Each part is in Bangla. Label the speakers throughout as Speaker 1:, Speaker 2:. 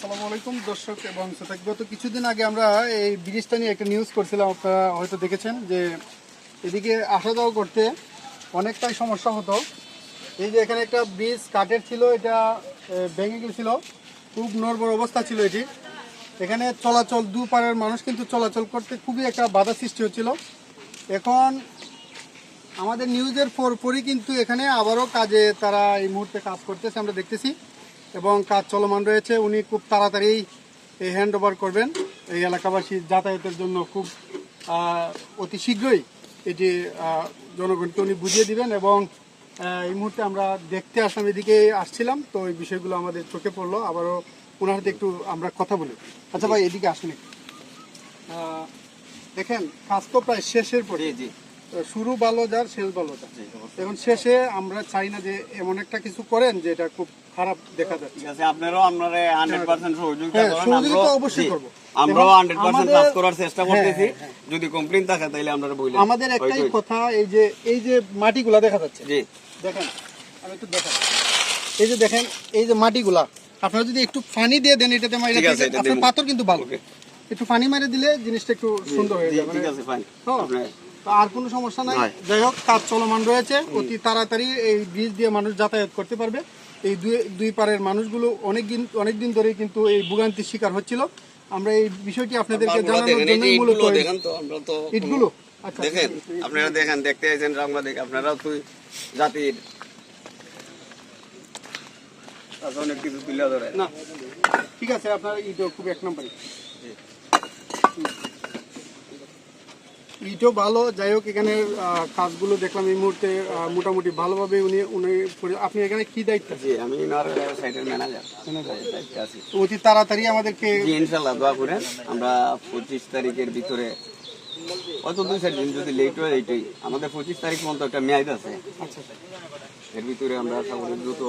Speaker 1: আসসালামু আলাইকুম দর্শক এবং শ্রোতা। গত কিছুদিন আগে আমরা এই ব্রিজটা নিয়ে একটা নিউজ করছিলাম, আপনারা হয়তো দেখেছেন যে এদিকে আসা যাওয়া করতে অনেকটাই সমস্যা হতো। এই যে এখানে একটা ব্রিজ কাঠের ছিল, এটা ভেঙে গেছিল, খুব নড়বড় অবস্থা ছিল এটি। এখানে চলাচল দুপারের মানুষ কিন্তু চলাচল করতে খুবই একটা বাধা সৃষ্টি হচ্ছিল। এখন আমাদের নিউজের পরপরই কিন্তু এখানে আবারও কাজে তারা এই মুহূর্তে কাজ করতেছে, আমরা দেখতেছি, এবং কাজ চলমান রয়েছে। উনি খুব তাড়াতাড়ি এই হ্যান্ড ওভার করবেন এই এলাকাবাসীর যাতায়াতের জন্য, খুব অতি শীঘ্রই এটি জনগণকে উনি বুঝিয়ে দিবেন। এবং এই মুহূর্তে আমরা দেখতে আসলাম, এদিকে আসছিলাম, তো এই বিষয়গুলো আমাদের চোখে পড়লো। আবারও ওনার সাথে একটু আমরা কথা বলি। আচ্ছা ভাই, এদিকে আসুন। দেখেন, কাজ তো প্রায় শেষের পরে, জি শুরু ভালো যার শেষ ভালো যার। এখন শেষে আমরা চাই না যে এমন একটা কিছু করেন যে এটা খুব খারাপ দেখা যাচ্ছে।
Speaker 2: ঠিক আছে, আপনারাও আপনারা 100% সহযোগিতা করেন,
Speaker 1: সহযোগিতা অবশ্যই করব।
Speaker 2: আমরাও 100% কাজ করার চেষ্টা করতেছি। যদি কমপ্লেইন থাকে তাহলে আপনারা বলেন।
Speaker 1: আমাদের একটাই কথা, এই যে মাটিগুলা দেখা যাচ্ছে,
Speaker 2: জি
Speaker 1: দেখেন, আমি একটু দেখাই। এই যে দেখেন, এই যে মাটিগুলা আপনারা যদি একটু পানি দিয়ে দেন এটাতে, আপনার পাথর কিন্তু ভালো, একটু পানি মেরে দিলে জিনিসটা একটু সুন্দর হয়ে যাবে।
Speaker 2: ঠিক আছে, ফাইন।
Speaker 1: আর কোনো সমস্যা নাই। যাই হোক, কাজ চলমান রয়েছে, অতি তাড়াতাড়ি এই ব্রিজ দিয়ে মানুষ যাতায়াত করতে পারবে। এই দুই পারের মানুষগুলো অনেকদিন ধরেই কিন্তু এই ভোগান্তির শিকার হচ্ছিল। আমরা এই বিষয়টি আপনাদেরকে জানানোর জন্যই মূলত
Speaker 2: দেখেন তো, আমরা তো
Speaker 1: ইটগুলো
Speaker 2: দেখেন, আপনারা দেখেন, দেখতে আছেন সাংবাদিক, আপনারাও তুই জাতির অনেক কিছু তুলে ধরে
Speaker 1: না। ঠিক আছে, আপনার ইটও খুব এক নম্বরই, ইটও ভালো। যাই হোক, এখানে কাজগুলো দেখলাম এই মুহূর্তে মোটামুটি ভালোভাবে আপনি এখানে কি দায়িত্ব?
Speaker 2: আমি সাইটের ম্যানেজার আছি।
Speaker 1: অতি তাড়াতাড়ি আমাদেরকে
Speaker 2: ইনশাল্লাহ দোয়া করেন, আমরা 25 তারিখের ভিতরে, হয়তো 2-4 দিন যদি লেট হয়, এইটাই আমাদের 25 তারিখ পর্যন্ত একটা মেয়াদ আছে।
Speaker 1: আচ্ছা,
Speaker 2: এর ভিতরে আমরা আশা করি দ্রুত।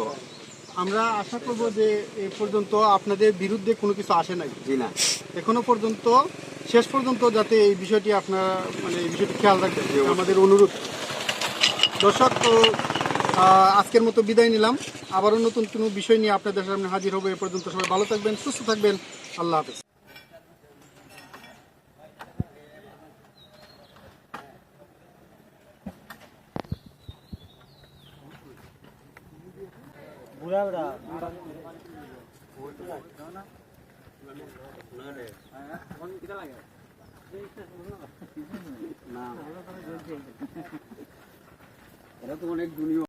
Speaker 1: আমরা আশা করব যে এ পর্যন্ত আপনাদের বিরুদ্ধে কোনো কিছু আসে নাই,
Speaker 2: জি না,
Speaker 1: এখনো পর্যন্ত, শেষ পর্যন্ত যাতে এই বিষয়টি আপনারা এই বিষয়টি খেয়াল রাখবেন, আমাদের অনুরোধ। দর্শক, তো আজকের মতো বিদায় নিলাম। আবারও নতুন কোনো বিষয় নিয়ে আপনাদের সামনে হাজির হবো। এ পর্যন্ত সবাই ভালো থাকবেন, সুস্থ থাকবেন। আল্লাহ হাফেজ।
Speaker 2: এটা তো অনেক দুনিয়া।